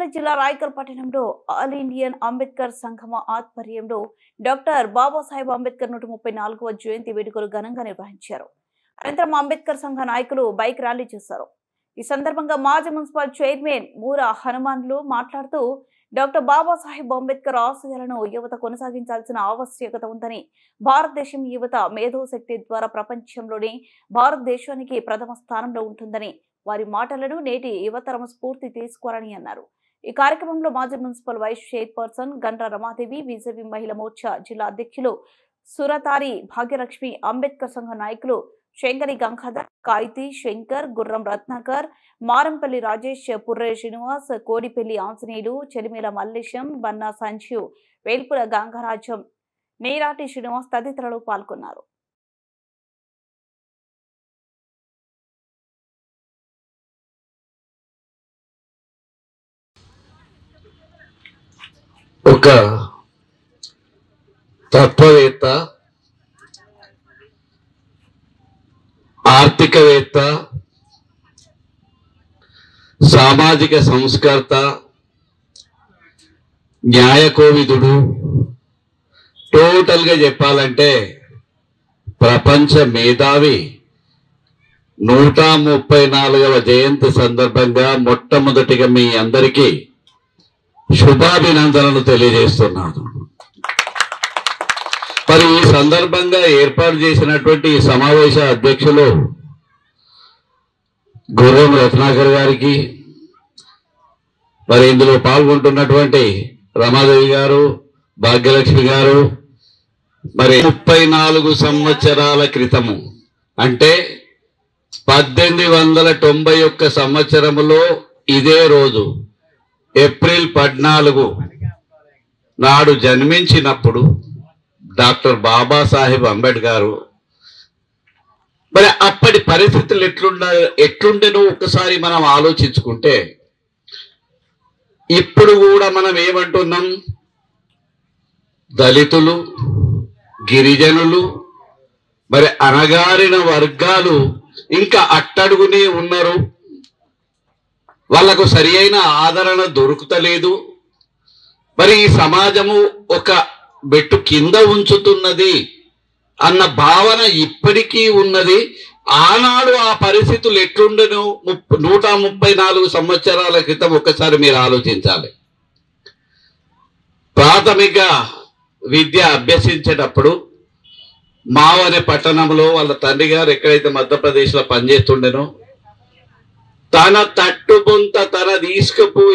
రంగారెడ్డి జిల్లా రాయకల్ పట్టణంలో all Indian Ambedkar సంఘం ఆధ్వర్యంలో డాక్టర్ బాబాసాహెబ్ అంబేద్కర్ 134వ జయంతి వేడుకలు ఘనంగా నిర్వహించారు. అనంతరం అంబేద్కర్ సంఘ నాయకులు బైక్ ర్యాలీ చేశారు. ఈ సందర్భంగా మాజీ మున్సిపల్ చైర్మన్ మూర హనుమాన్లు మాట్లాడుతూ డాక్టర్ బాబాసాహెబ్ అంబేద్కర్ ఆశయాలను యువత కొనసాగించాల్సిన ఆవశ్యకత ఉందని, భారతదేశం యువత మేధోశక్తి ద్వారా ప్రపంచంలోనే భారతదేశానికి ప్రథమ స్థానంలో ఉంటుందని, వారి మాటలను నేటి యువతరం స్ఫూర్తి తీసుకోవాలని అన్నారు. ఈ కార్యక్రమంలో మాజీ municipal vice chairperson Gandra Ramadevi, BJP Mahila Morcha జిల్లా అధ్యక్షులు సురతారి భాగ్యలక్ష్మి, అంబేద్కర్ సంఘ నాయకులు శంకరి గంగాధర్, కాయితీ శంకర్, గుర్రం రత్నాకర్, మారంపల్లి రాజేష్, పుర్రే శ్రీనివాస్, కోడిపల్లి ఆంజనేయులు, చెలిమేల మల్లేశం, బన్నా సంజీవ్, వేల్పుల గంగరాజం, నేరాటి శ్రీనివాస్ తదితరులు పాల్గొన్నారు. ఒక తత్వవేత్త, ఆర్థికవేత్త, సామాజిక సంస్కర్త, న్యాయకోవిదుడు, టోటల్గా చెప్పాలంటే ప్రపంచ మేధావి 134వ జయంతి సందర్భంగా మొట్టమొదటిగా మీ అందరికీ శుభాభినందనలు తెలియజేస్తున్నాను. మరి ఈ సందర్భంగా ఏర్పాటు చేసినటువంటి ఈ సమావేశ అధ్యక్షులు గుర్రం రత్నాకర్ గారికి, మరి ఇందులో పాల్గొంటున్నటువంటి రమాదేవి గారు, భాగ్యలక్ష్మి గారు, మరి 34 సంవత్సరాల క్రితము అంటే 1891 సంవత్సరములో ఇదే రోజు ఏప్రిల్ 14 నాడు జన్మించినప్పుడు డాక్టర్ బాబాసాహెబ్ అంబేద్కర్ మరి అప్పటి పరిస్థితులు ఎట్లుండేనో ఒక్కసారి మనం ఆలోచించుకుంటే, ఇప్పుడు కూడా మనం ఏమంటున్నాం, దళితులు, గిరిజనులు, మరి అణగారిన వర్గాలు ఇంకా అట్టడుగునే ఉన్నారు. వాళ్లకు సరి అయిన ఆదరణ దొరుకుతలేదు. మరి ఈ సమాజము ఒక బెట్టు కింద ఉంచుతున్నది అన్న భావన ఇప్పటికీ ఉన్నది. ఆనాడు ఆ పరిస్థితులు ఎట్లుండను 134 సంవత్సరాల క్రితం ఒక్కసారి మీరు ఆలోచించాలి. ప్రాథమిక విద్య అభ్యసించేటప్పుడు మావనే పట్టణంలో వాళ్ళ తండ్రి గారు ఎక్కడైతే మధ్యప్రదేశ్లో పనిచేస్తుండేనో తన తట్టుబొంత తన తీసుకుపోయి